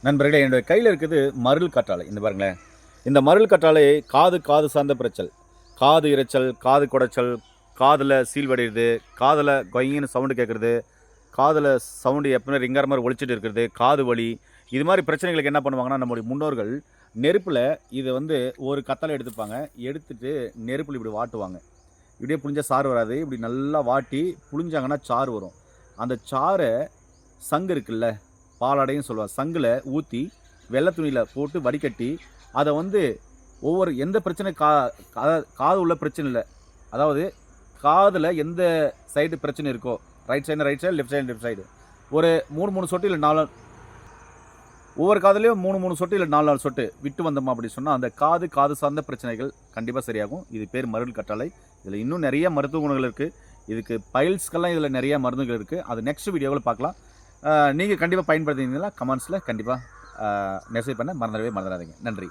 நண்பர்களே, என்னுடைய கையில் இருக்குது மருள் கற்றாழை. இந்த பாருங்களேன், இந்த மருள் கற்றாழை காது சார்ந்த பிரச்சல், காது இரைச்சல், காது குடைச்சல், காதில் சீல்வடையுது, காதில் கொய்யின்னு சவுண்டு கேட்குறது, காதில் சவுண்டு எப்பவுமே ரிங்கார மாதிரி ஒழிச்சிட்டு இருக்கிறது, காது வலி, இது மாதிரி பிரச்சனைகளுக்கு என்ன பண்ணுவாங்கன்னா, நம்முடைய முன்னோர்கள் நெருப்பில் இதை ஒரு கத்தலை எடுத்துப்பாங்க. எடுத்துட்டு நெருப்பில் இப்படி வாட்டுவாங்க. இப்படியே புளிஞ்சால் சாறு வராது. இப்படி நல்லா வாட்டி புளிஞ்சாங்கன்னா சாறு வரும். அந்த சாறை சங்கு இருக்குல்ல, பாலாடைன்னு சொல்லுவாங்க, சங்கில் ஊற்றி வெள்ளை துணியில் போட்டு வடிகட்டி அதை ஒவ்வொரு எந்த பிரச்சனை காது உள்ள பிரச்சனை இல்லை, அதாவது காதில் எந்த சைடு பிரச்சனை இருக்கோ, ரைட் சைடு லெஃப்ட் சைடு ஒரு 3 சொட்டு இல்லை 4, ஒவ்வொரு காதுலேயும் 3 சொட்டு இல்லை 4 சொட்டு விட்டு வந்தோமா அப்படி சொன்னால் அந்த காது சார்ந்த பிரச்சனைகள் கண்டிப்பாக சரியாகும். இது பேர் மருள் கற்றாழை. இதில் இன்னும் நிறைய மருத்துவ குணங்கள் இருக்குது. இதுக்கு பைல்ஸ்க்கெல்லாம் இதில் நிறைய மருந்துகள் இருக்குது. அது நெக்ஸ்ட் வீடியோவில் பார்க்கலாம். நீங்கள் கண்டிப்பாக பயன்படுத்தினீங்கன்னா கமெண்ட்ஸில் கண்டிப்பாக மெசேஜ் பண்ண மறந்துடாதீங்க. நன்றி.